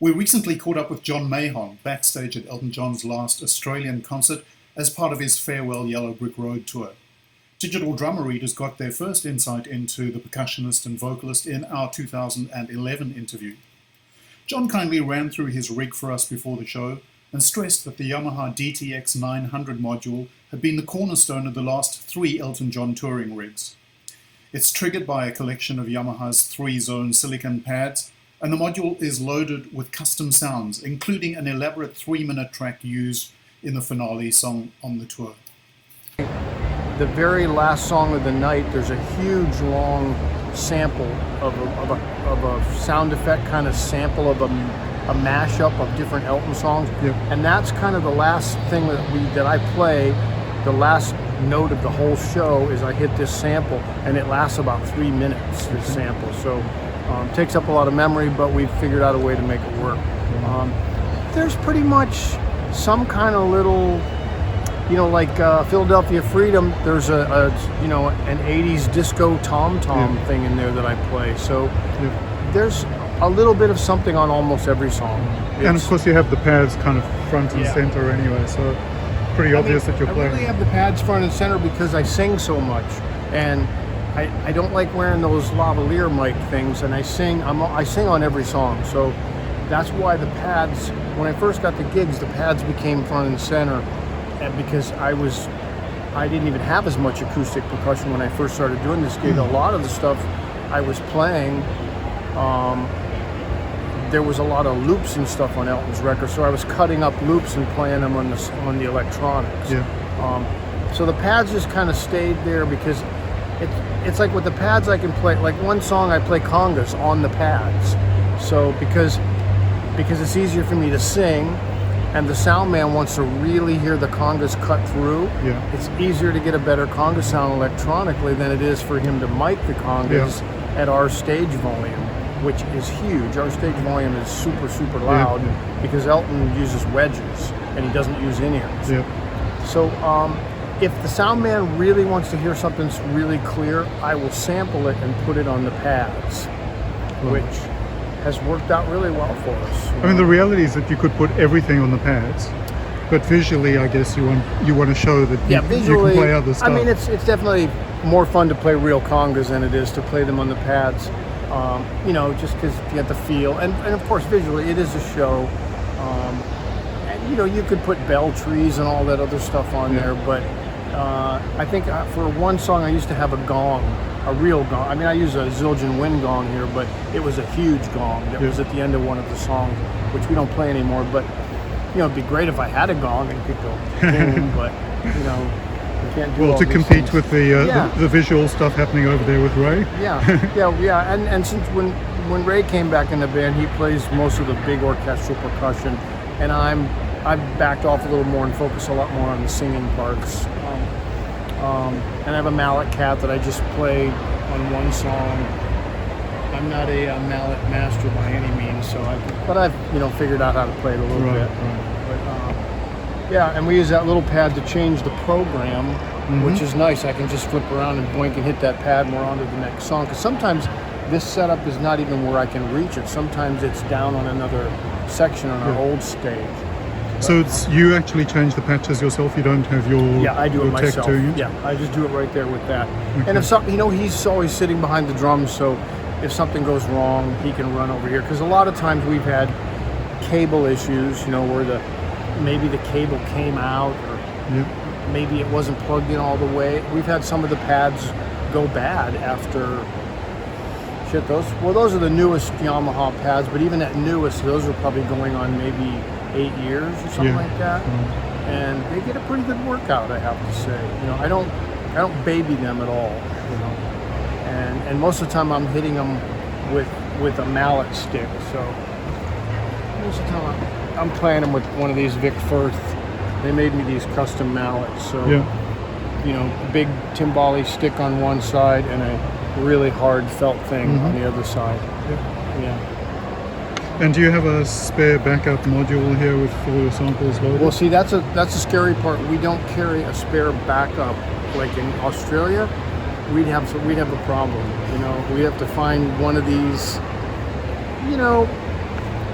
We recently caught up with John Mahon backstage at Elton John's last Australian concert as part of his Farewell Yellow Brick Road tour. Digital Drummer readers got their first insight into the percussionist and vocalist in our 2011 interview. John kindly ran through his rig for us before the show and stressed that the Yamaha DTX 900 module had been the cornerstone of the last 3 Elton John touring rigs. It's triggered by a collection of Yamaha's 3-zone silicon pads, and the module is loaded with custom sounds, including an elaborate 3-minute track used in the finale song on the tour. The very last song of the night, there's a huge long sample of a sound effect kind of sample of a mashup of different Elton songs. Yep. And that's kind of the last thing that I play. The last note of the whole show is I hit this sample, and it lasts about 3 minutes, this sample. So it takes up a lot of memory, but we've figured out a way to make it work. There's pretty much some kind of little, like Philadelphia Freedom, there's an 80s disco tom-tom thing in there that I play. So there's a little bit of something on almost every song. And of course you have the pads kind of front and center anyway, so pretty obvious that you're playing. I really have the pads front and center because I sing so much, and I don't like wearing those lavalier mic things, and I sing on every song, so that's why the pads, when I first got the gigs, the pads became front and center, and because I didn't even have as much acoustic percussion when I first started doing this gig. A lot of the stuff I was playing, there was a lot of loops and stuff on Elton's record, so I was cutting up loops and playing them on the electronics. So the pads just kind of stayed there because it's like with the pads I can play, like one song I play congas on the pads. So because it's easier for me to sing, and the sound man wants to really hear the congas cut through, it's easier to get a better conga sound electronically than it is for him to mic the congas at our stage volume, which is huge. Our stage volume is super, super loud because Elton uses wedges and he doesn't use in-ears. So if the sound man really wants to hear something really clear, I will sample it and put it on the pads, which has worked out really well for us. I mean, the reality is that you could put everything on the pads, but visually, I guess you want to show that you can play other stuff. I mean, it's definitely more fun to play real congas than it is to play them on the pads. Just because you get the feel, and of course visually it is a show. And you could put bell trees and all that other stuff on there, but I think for one song I used to have a gong, a real gong. I mean, I use a Zildjian wind gong here, but it was a huge gong that was at the end of one of the songs, which we don't play anymore. But it'd be great if I had a gong and could go boom, but you can't do all to these compete things. with the visual stuff happening over there with Ray. And since when Ray came back in the band, he plays most of the big orchestral percussion, and I've backed off a little more and focused a lot more on the singing parts. And I have a mallet cat that I just play on one song. I'm not a mallet master by any means, but I've figured out how to play it a little bit. And we use that little pad to change the program, which is nice. I can just flip around and boink and hit that pad and we're on to the next song. Because sometimes this setup is not even where I can reach it. Sometimes it's down on another section on our old stage. So you actually change the patches yourself? You don't have your I do it myself. doing it? Yeah, I just do it right there with that. Okay. And if something, he's always sitting behind the drums, so if something goes wrong, he can run over here. Because a lot of times we've had cable issues, where maybe the cable came out, or maybe it wasn't plugged in all the way. We've had some of the pads go bad after. Those are the newest Yamaha pads, but even at newest, those are probably going on maybe 8 years or something like that, and they get a pretty good workout, I have to say. I don't baby them at all, and most of the time I'm hitting them with a mallet stick. So most of the time I'm playing them with one of these Vic Firth. They made me these custom mallets, so big timbali stick on one side and a really hard felt thing on the other side. And do you have a spare backup module here with all your samples loaded? Well, see, that's a scary part. We don't carry a spare backup like in Australia. We'd have a problem. We have to find one of these.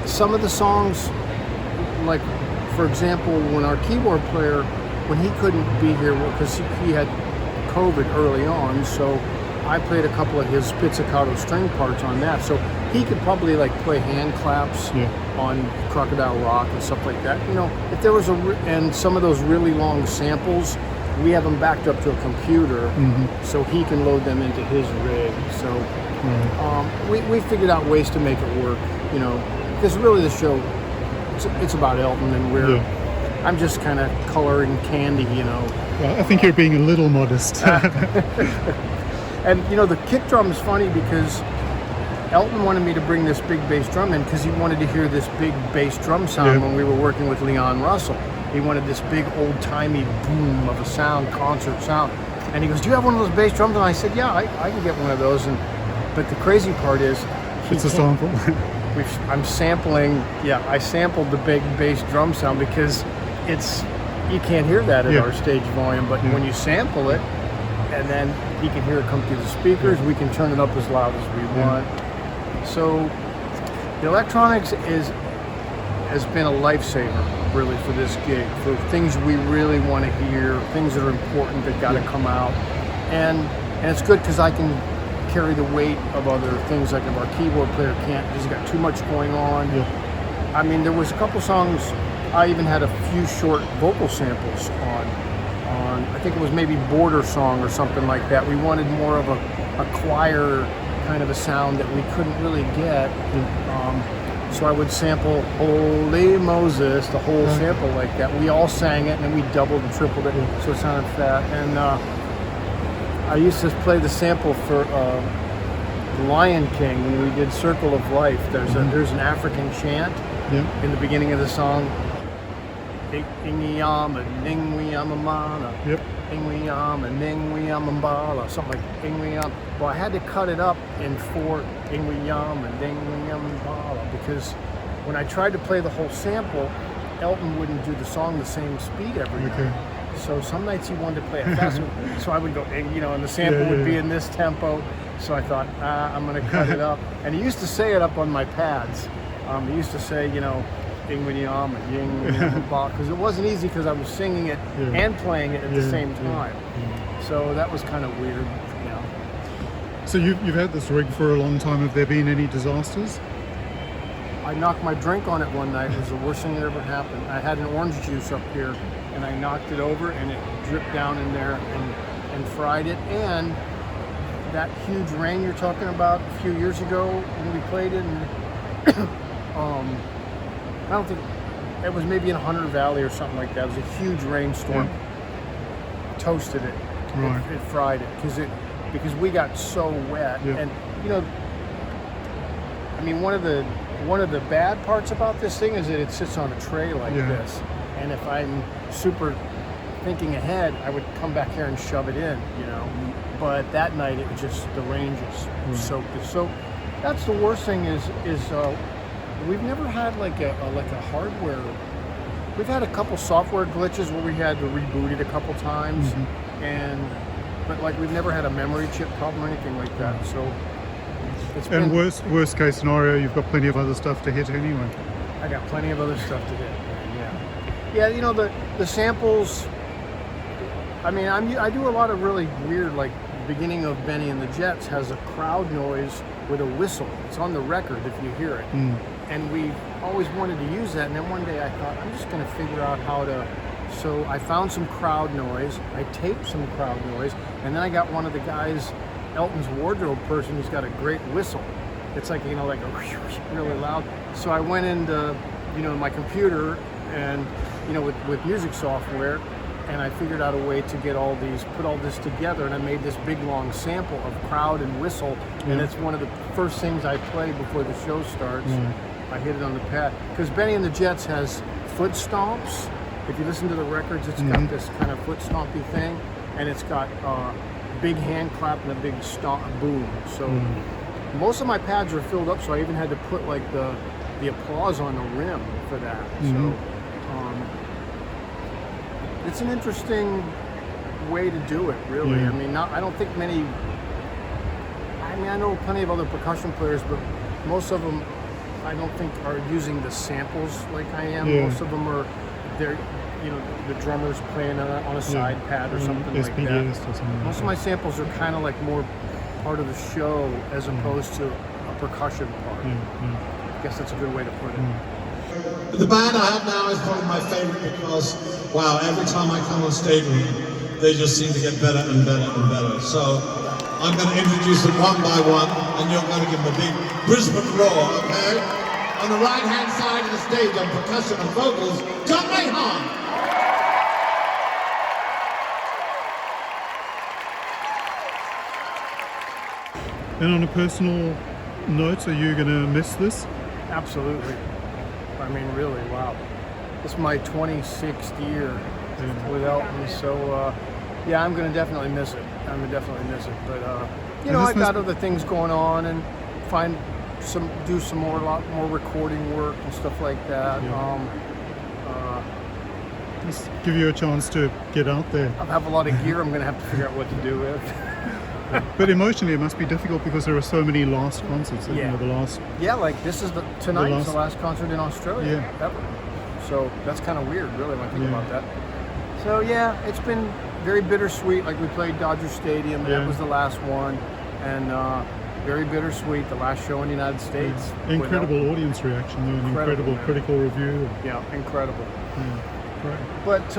some of the songs, like for example, when our keyboard player, when he couldn't be here because he had COVID early on, so I played a couple of his pizzicato string parts on that. So he could probably like play hand claps on Crocodile Rock and stuff like that. You know, if there was and some of those really long samples, we have them backed up to a computer, so he can load them into his rig. So we figured out ways to make it work. You know, because really the show, it's about Elton, and I'm just kind of coloring candy. You know. Well, I think you're being a little modest. And you know, the kick drum is funny because Elton wanted me to bring this big bass drum in because he wanted to hear this big bass drum sound when we were working with Leon Russell. He wanted this big old-timey boom of a sound, concert sound. And he goes, "Do you have one of those bass drums?" And I said, "Yeah, I can get one of those." But the crazy part is, it's a sample. I'm sampling. Yeah, I sampled the big bass drum sound because you can't hear that at our stage volume. But when you sample it, and then he can hear it come through the speakers, we can turn it up as loud as we want. So the electronics has been a lifesaver, really, for this gig, for things we really want to hear, things that are important that got to come out. And it's good because I can carry the weight of other things, like if our keyboard player can't, he's got too much going on. I mean, there was a couple songs, I even had a few short vocal samples on I think it was maybe Border Song or something like that. We wanted more of a choir kind of a sound that we couldn't really get. So I would sample Holy Moses, the whole sample like that. We all sang it, and then we doubled and tripled it, so it sounded fat. And I used to play the sample for Lion King when we did Circle of Life. There's an African chant in the beginning of the song. Ingwiyama, Ningwiyamamana. Ingwiyama, Ningwiyamambala. Something like Ingwiyama. Well, I had to cut it up in 4 Ingwiyama, Ningwiyamambala, because when I tried to play the whole sample, Elton wouldn't do the song the same speed every night. So some nights he wanted to play it faster, so I would go, you know, and the sample would be in this tempo. So I thought, I'm going to cut it up. And he used to say it up on my pads. He used to say, you know, because it wasn't easy because I was singing it and playing it at the same time. So that was kind of weird, you know. So you've had this rig for a long time. Have there been any disasters? I knocked my drink on it one night. It was the worst thing that ever happened. I had an orange juice up here, and I knocked it over, and it dripped down in there and fried it. And that huge rain you're talking about a few years ago when we played it, and I don't think it was maybe in Hunter Valley or something like that. It was a huge rainstorm. Toasted it. It fried it because we got so wet. And you know, I mean, one of the bad parts about this thing is that it sits on a tray like this. And if I'm super thinking ahead, I would come back here and shove it in, you know. But that night, it was just the rain just soaked it. So that's the worst thing is we've never had like a hardware. We've had a couple software glitches where we had to reboot it a couple times, but like we've never had a memory chip problem or anything like that. So it's been, worst case scenario, you've got plenty of other stuff to hit anyway. I got plenty of other stuff to hit. Yeah. You know, the samples. I mean, I do a lot of really weird, like the beginning of Benny and the Jets has a crowd noise with a whistle. It's on the record if you hear it. And we always wanted to use that, and then one day I thought, I'm just going to figure out how to. So I found some crowd noise, I taped some crowd noise, and then I got one of the guys, Elton's wardrobe person, who's got a great whistle. It's like, you know, like a really loud. So I went into, you know, my computer and, you know, with music software, and I figured out a way to get put all this together, and I made this big long sample of crowd and whistle, and it's one of the first things I play before the show starts. I hit it on the pad. Because Benny and the Jets has foot stomps. If you listen to the records, it's got this kind of foot stompy thing, and it's got a big hand clap and a big stomp boom. So most of my pads are filled up, so I even had to put like the applause on the rim for that. So it's an interesting way to do it, really. I mean, I don't think many. I mean, I know plenty of other percussion players, but most of them I don't think are using the samples like I am. Yeah. Most of them are, they're, you know, the drummer's playing on a side pad or something like SPDS that. or something. Most of my samples are kind of like more part of the show as opposed to a percussion part. I guess that's a good way to put it. The band I have now is probably my favorite because, wow, every time I come on stage with them, they just seem to get better and better and better. So I'm going to introduce them one by one, and you're going to give them a big Brisbane roar, okay? On the right-hand side of the stage on percussion and vocals, John Mahon. And on a personal note, are you going to miss this? Absolutely. I mean, really, wow. This is my 26th year with Elton, so yeah, I'm going to definitely miss it. I'm going to definitely miss it. But, you know, I've got other things going on and do some more, a lot more recording work and stuff like that. Just give you a chance to get out there. I have a lot of gear I'm going to have to figure out what to do with. But emotionally, it must be difficult because there are so many last concerts. You know, the last. Yeah, like this is tonight's the last concert in Australia ever. So that's kind of weird, really, when I think about that. So yeah, it's been very bittersweet. Like we played Dodger Stadium, and that was the last one, and very bittersweet. The last show in the United States. Incredible audience reaction, though, and incredible critical review. Yeah, incredible. Yeah, great. But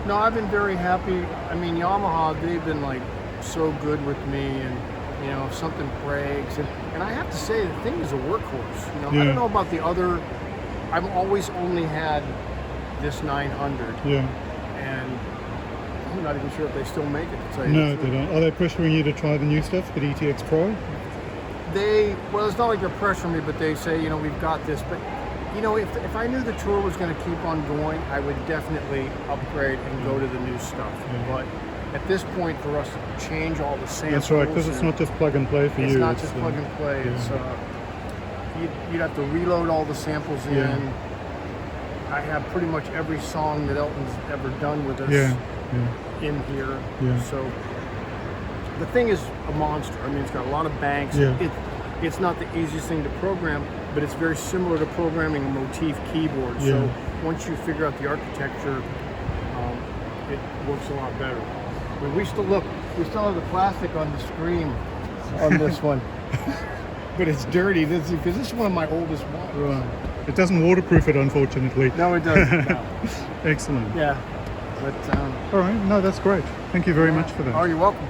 no, I've been very happy. I mean, Yamaha, they've been like so good with me, and you know, if something breaks, and I have to say, the thing is a workhorse. You know, I don't know about the other. I've always only had this 900. Yeah. And I'm not even sure if they still make it. To tell you No, they don't. Are they pressuring you to try the new stuff, the DTX Pro? Well, it's not like they're pressuring me, but they say, you know, we've got this. But you know, if I knew the tour was going to keep on going, I would definitely upgrade and go to the new stuff. But at this point, for us to change all the samples, that's right, because it's not just plug and play for you. It's not just plug and play. It's you'd have to reload all the samples in. I have pretty much every song that Elton's ever done with us in here. So the thing is a monster. I mean, it's got a lot of banks. It's not the easiest thing to program, but it's very similar to programming a motif keyboard. So once you figure out the architecture, it works a lot better. I mean, we still have the plastic on the screen on this one. But it's dirty, because this is one of my oldest ones. Right. It doesn't waterproof it, unfortunately. No, it doesn't. No. Excellent. Yeah. But, all right. No, that's great. Thank you very much for that. Oh, you're welcome.